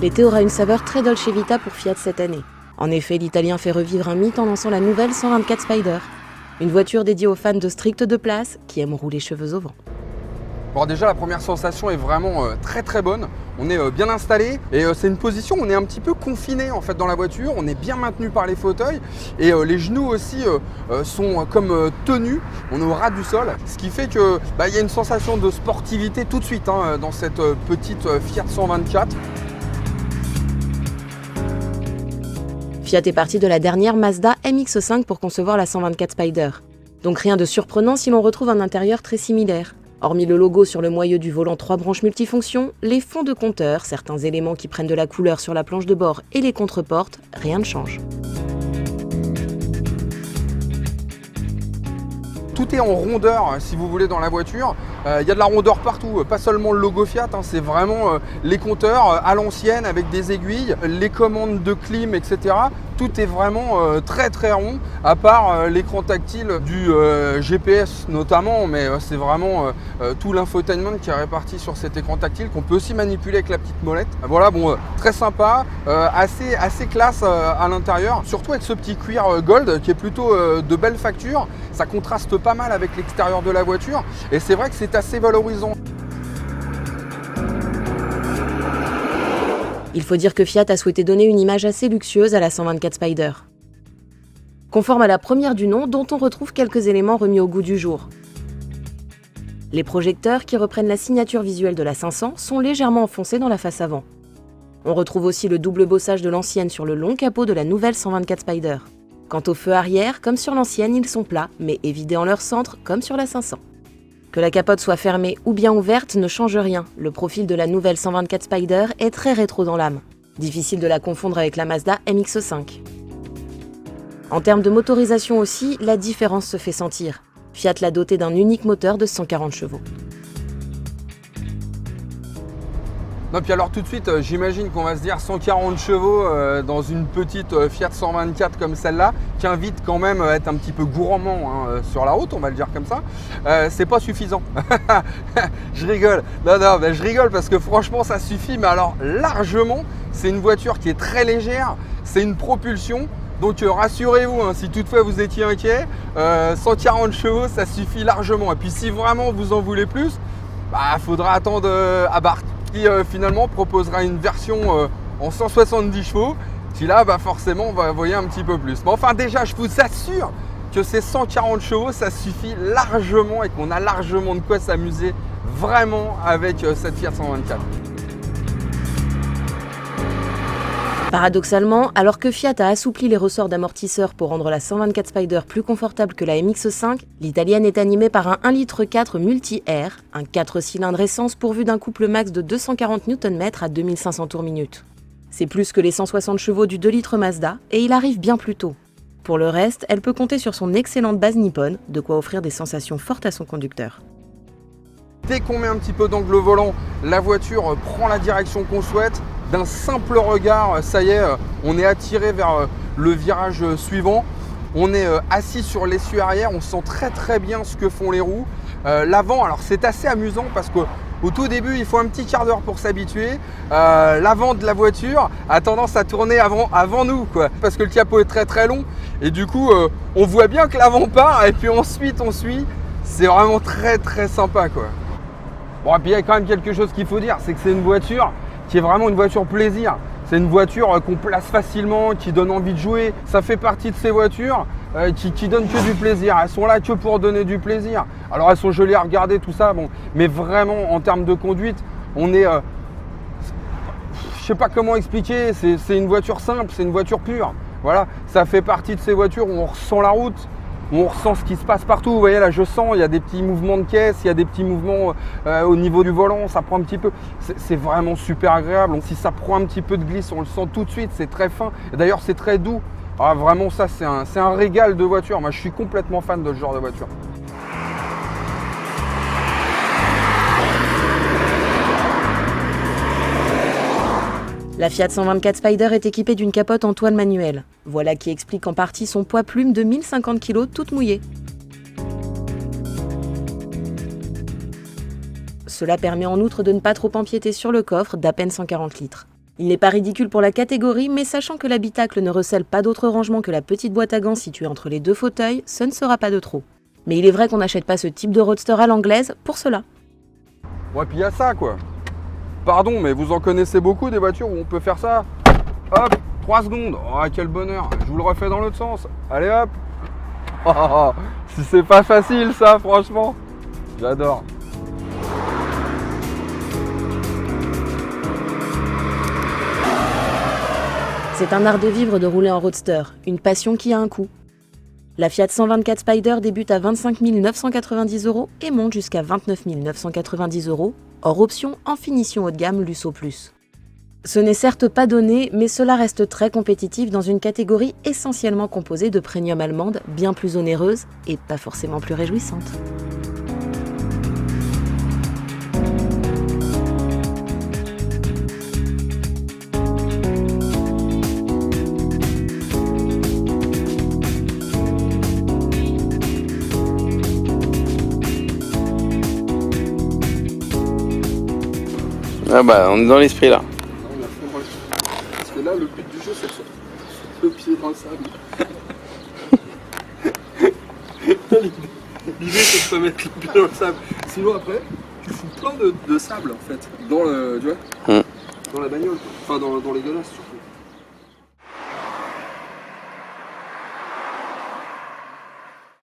L'été aura une saveur très Dolce Vita pour Fiat cette année. En effet, l'Italien fait revivre un mythe en lançant la nouvelle 124 Spider. Une voiture dédiée aux fans de strict de place qui aiment rouler cheveux au vent. Bon, déjà la première sensation est vraiment très bonne. On est bien installé et c'est une position où on est un petit peu confiné en fait dans la voiture. On est bien maintenu par les fauteuils et les genoux aussi sont comme tenus. On est au ras du sol, ce qui fait que y a une sensation de sportivité tout de suite dans cette petite Fiat 124. Fiat est parti de la dernière Mazda MX-5 pour concevoir la 124 Spider. Donc rien de surprenant si l'on retrouve un intérieur très similaire. Hormis le logo sur le moyeu du volant 3 branches multifonctions, les fonds de compteur, certains éléments qui prennent de la couleur sur la planche de bord et les contreportes, rien ne change. Tout est en rondeur, si vous voulez, dans la voiture. Il y a de la rondeur partout, pas seulement le logo Fiat, c'est vraiment les compteurs à l'ancienne avec des aiguilles, les commandes de clim, etc. Tout est vraiment très rond, à part l'écran tactile du GPS notamment, mais c'est vraiment tout l'infotainment qui est réparti sur cet écran tactile qu'on peut aussi manipuler avec la petite molette. Voilà, bon, très sympa, assez classe à l'intérieur, surtout avec ce petit cuir gold qui est plutôt de belle facture. Ça contraste pas mal avec l'extérieur de la voiture et c'est vrai que c'est assez valorisant. Il faut dire que Fiat a souhaité donner une image assez luxueuse à la 124 Spider. Conforme à la première du nom, dont on retrouve quelques éléments remis au goût du jour. Les projecteurs, qui reprennent la signature visuelle de la 500, sont légèrement enfoncés dans la face avant. On retrouve aussi le double bossage de l'ancienne sur le long capot de la nouvelle 124 Spider. Quant aux feux arrière, comme sur l'ancienne, ils sont plats, mais évidés en leur centre, comme sur la 500. Que la capote soit fermée ou bien ouverte ne change rien. Le profil de la nouvelle 124 Spider est très rétro dans l'âme. Difficile de la confondre avec la Mazda MX-5. En termes de motorisation aussi, la différence se fait sentir. Fiat l'a dotée d'un unique moteur de 140 chevaux. Non, puis alors tout de suite, j'imagine qu'on va se dire 140 chevaux dans une petite Fiat 124 comme celle-là, qui invite quand même à être un petit peu gourmand sur la route, on va le dire comme ça. C'est pas suffisant. Je rigole. Non, je rigole parce que franchement, ça suffit, mais alors largement. C'est une voiture qui est très légère, c'est une propulsion. Donc rassurez-vous, si toutefois vous étiez inquiet, 140 chevaux, ça suffit largement. Et puis si vraiment vous en voulez plus, faudra attendre Abarth, qui finalement proposera une version en 170 chevaux, qui là forcément on va envoyer un petit peu plus. Mais enfin déjà je vous assure que ces 140 chevaux ça suffit largement et qu'on a largement de quoi s'amuser vraiment avec cette Fiat 124. Paradoxalement, alors que Fiat a assoupli les ressorts d'amortisseurs pour rendre la 124 Spider plus confortable que la MX-5, l'italienne est animée par un 1,4 L multi-air, un 4 cylindres essence pourvu d'un couple max de 240 Nm à 2500 tours minute. C'est plus que les 160 chevaux du 2 litres Mazda et il arrive bien plus tôt. Pour le reste, elle peut compter sur son excellente base nippone, de quoi offrir des sensations fortes à son conducteur. Dès qu'on met un petit peu d'angle au volant, la voiture prend la direction qu'on souhaite. D'un simple regard, ça y est, on est attiré vers le virage suivant. On est assis sur l'essieu arrière, on sent très bien ce que font les roues. L'avant, alors c'est assez amusant parce qu'au tout début, il faut un petit quart d'heure pour s'habituer. L'avant de la voiture a tendance à tourner avant nous, quoi, parce que le capot est très long. Et du coup, on voit bien que l'avant part et puis ensuite on suit. C'est vraiment très sympa, quoi. Bon, et puis il y a quand même quelque chose qu'il faut dire, c'est que c'est une voiture qui est vraiment une voiture plaisir. C'est une voiture qu'on place facilement, qui donne envie de jouer. Ça fait partie de ces voitures qui donnent que du plaisir. Elles sont là que pour donner du plaisir. Alors elles sont jolies à regarder, tout ça, bon. Mais vraiment, en termes de conduite, on est... je sais pas comment expliquer, c'est une voiture simple, c'est une voiture pure. Voilà, ça fait partie de ces voitures où on ressent la route. On ressent ce qui se passe partout. Vous voyez là, je sens, il y a des petits mouvements de caisse, il y a des petits mouvements au niveau du volant, ça prend un petit peu. C'est vraiment super agréable. Donc, si ça prend un petit peu de glisse, on le sent tout de suite, c'est très fin. D'ailleurs, c'est très doux. Ah, vraiment, ça, c'est un régal de voiture. Moi, je suis complètement fan de ce genre de voiture. La Fiat 124 Spider est équipée d'une capote en toile manuelle. Voilà qui explique en partie son poids plume de 1050 kg toute mouillée. Cela permet en outre de ne pas trop empiéter sur le coffre d'à peine 140 litres. Il n'est pas ridicule pour la catégorie, mais sachant que l'habitacle ne recèle pas d'autres rangements que la petite boîte à gants située entre les deux fauteuils, ce ne sera pas de trop. Mais il est vrai qu'on n'achète pas ce type de roadster à l'anglaise pour cela. Ouais, puis il y a ça quoi. Pardon, mais vous en connaissez beaucoup des voitures où on peut faire ça. Hop, 3 secondes. Oh, quel bonheur. Je vous le refais dans l'autre sens. Allez hop. Oh, si c'est pas facile ça, franchement. J'adore. C'est un art de vivre de rouler en roadster, une passion qui a un coût. La Fiat 124 Spider débute à 25 990 € et monte jusqu'à 29 990 €, hors option en finition haut de gamme Lusso Plus. Ce n'est certes pas donné, mais cela reste très compétitif dans une catégorie essentiellement composée de premium allemandes bien plus onéreuses et pas forcément plus réjouissantes. Ah bah on est dans l'esprit là. Parce que là, le but du jeu, c'est de se le pied dans le sable. L'idée, c'est de se mettre le pied dans le sable. Sinon, après, tu fous plein de sable, en fait, dans le, tu vois, dans la bagnole. Enfin, dans les godasses.